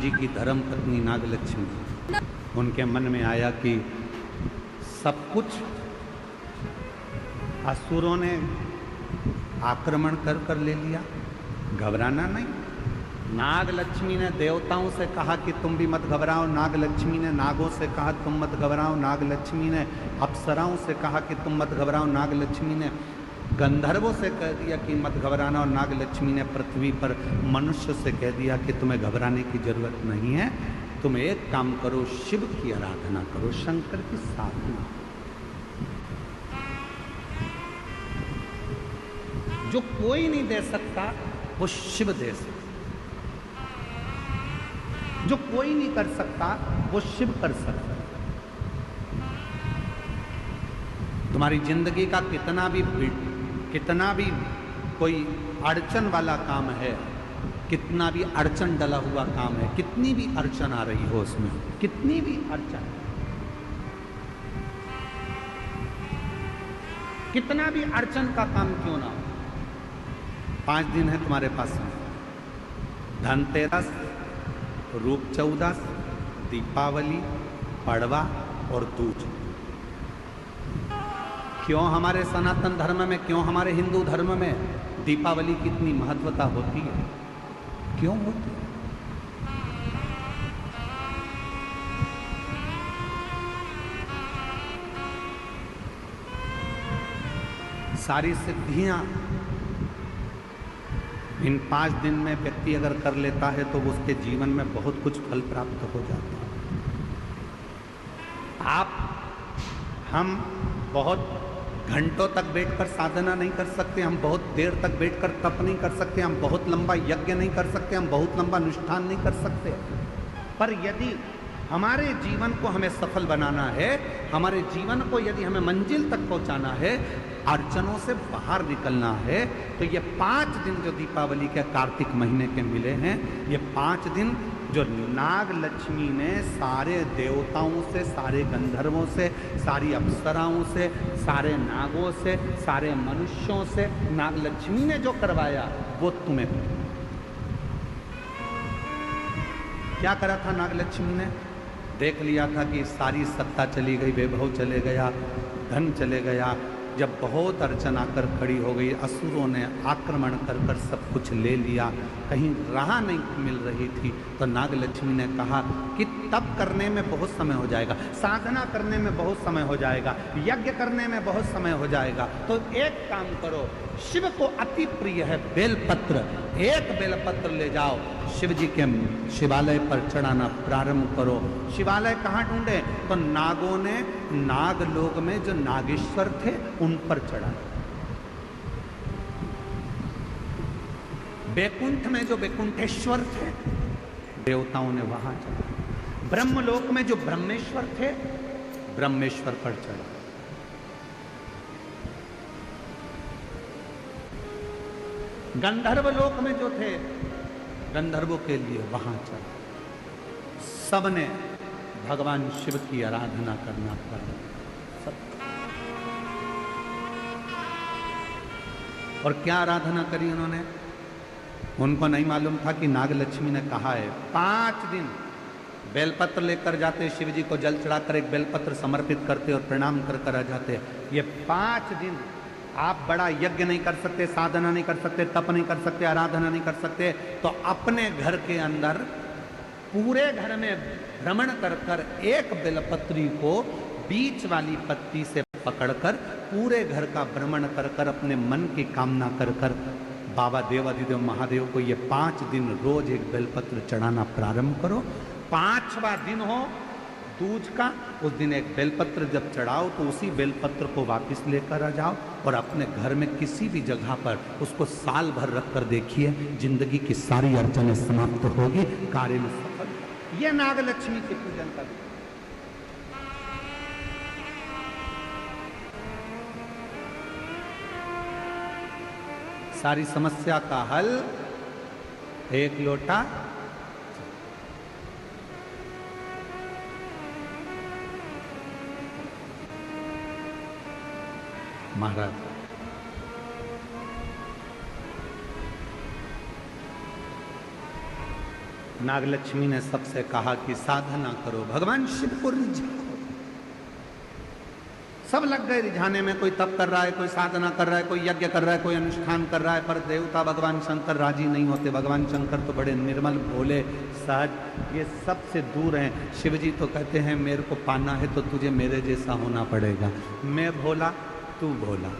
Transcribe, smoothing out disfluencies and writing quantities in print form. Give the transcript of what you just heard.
जी की धर्म पत्नी नागलक्ष्मी, उनके मन में आया कि सब कुछ असुरों ने आक्रमण कर ले लिया, घबराना नहीं। नागलक्ष्मी ने देवताओं से कहा कि तुम भी मत घबराओ, नागलक्ष्मी ने नागों से कहा तुम मत घबराओ, नागलक्ष्मी ने अप्सराओं से कहा कि तुम मत घबराओ, नागलक्ष्मी ने गंधर्वों से कह दिया कि मत घबराना, और नागलक्ष्मी ने पृथ्वी पर मनुष्य से कह दिया कि तुम्हें घबराने की जरूरत नहीं है, तुम एक काम करो, शिव की आराधना करो, शंकर की साधना। जो कोई नहीं दे सकता वो शिव दे सकता, जो कोई नहीं कर सकता वो शिव कर सकता। तुम्हारी जिंदगी का कितना भी कोई अड़चन वाला काम है, कितना भी अड़चन डला हुआ काम है, कितनी भी अड़चन आ रही हो उसमें, कितनी भी अड़चन, कितना भी अड़चन का काम क्यों ना हो, 5 दिन है तुम्हारे पास में, धनतेरस, रूप चौदस, दीपावली, पड़वा और दूज। क्यों हमारे सनातन धर्म में, क्यों हमारे हिंदू धर्म में दीपावली की इतनी महत्वता होती है, क्यों होती है? सारी सिद्धियां इन 5 दिन में व्यक्ति अगर कर लेता है तो उसके जीवन में बहुत कुछ फल प्राप्त हो जाता है। हम बहुत घंटों तक बैठकर साधना नहीं कर सकते, हम बहुत देर तक बैठकर तप नहीं कर सकते, हम बहुत लंबा यज्ञ नहीं कर सकते, हम बहुत लंबा अनुष्ठान नहीं कर सकते, पर यदि हमारे जीवन को हमें सफल बनाना है, हमारे जीवन को यदि हमें मंजिल तक पहुंचाना है, अड़चनों से बाहर निकलना है, तो ये 5 दिन जो दीपावली के कार्तिक महीने के मिले हैं, ये 5 दिन जो नाग लक्ष्मी ने सारे देवताओं से, सारे गंधर्वों से, सारी अप्सराओं से, सारे नागों से, सारे मनुष्यों से नाग लक्ष्मी ने जो करवाया वो तुम्हें क्या करा था। नाग लक्ष्मी ने देख लिया था कि सारी सत्ता चली गई, वैभव चले गया, धन चले गया, जब बहुत अड़चन आकर खड़ी हो गई, असुरों ने आक्रमण कर सब कुछ ले लिया, कहीं राह नहीं मिल रही थी, तो नागलक्ष्मी ने कहा कि तप करने में बहुत समय हो जाएगा, साधना करने में बहुत समय हो जाएगा, यज्ञ करने में बहुत समय हो जाएगा, तो एक काम करो, शिव को अति प्रिय है बेलपत्र, एक बेलपत्र ले जाओ, शिव जी के शिवालय पर चढ़ाना प्रारंभ करो। शिवालय कहाँ ढूंढे? तो नागों ने नागलोक में जो नागेश्वर थे उन पर चढ़ा, बैकुंठ में जो बैकुंठेश्वर थे देवताओं ने वहां चढ़ा, ब्रह्मलोक में जो ब्रह्मेश्वर थे ब्रह्मेश्वर पर चढ़ा, गंधर्व लोक में जो थे गंधर्वों के लिए वहां चढ़ा। सबने भगवान शिव की आराधना करना पड़ा, सब। और क्या आराधना करी उन्होंने? उनको नहीं मालूम था कि नागलक्ष्मी ने कहा है 5 दिन बेलपत्र लेकर जाते, शिव जी को जल चढ़ाकर एक बेलपत्र समर्पित करते और प्रणाम कर आ जाते। ये 5 दिन आप बड़ा यज्ञ नहीं कर सकते, साधना नहीं कर सकते, तप नहीं कर सकते, आराधना नहीं कर सकते, तो अपने घर के अंदर पूरे घर में भ्रमण कर एक बेलपत्री को बीच वाली पत्ती से पकड़कर पूरे घर का भ्रमण कर अपने मन की कामना कर बाबा देवाधिदेव महादेव को ये 5 दिन रोज एक बेलपत्र चढ़ाना प्रारंभ करो। 5वां दिन हो दूज का, उस दिन एक बेलपत्र जब चढ़ाओ तो उसी बेलपत्र को वापस लेकर आ जाओ और अपने घर में किसी भी जगह पर उसको साल भर रख कर देखिए, जिंदगी की सारी अड़चनें समाप्त होगी, कार्य में सफल। ये नागलक्ष्मी के पूजन का सारी समस्या का हल एक लोटा महाराज। नागलक्ष्मी ने सबसे कहा कि साधना करो, भगवान शिव को रिझाओ। सब लग गए रिझाने में, कोई तप कर रहा है, कोई साधना कर रहा है, कोई यज्ञ कर रहा है, कोई अनुष्ठान कर रहा है, पर देवता भगवान शंकर राजी नहीं होते। भगवान शंकर तो बड़े निर्मल, भोले, सहज, ये सबसे दूर हैं। शिव जी तो कहते हैं मेरे को पाना है तो तुझे मेरे जैसा होना पड़ेगा, मैं भोला तू भोला।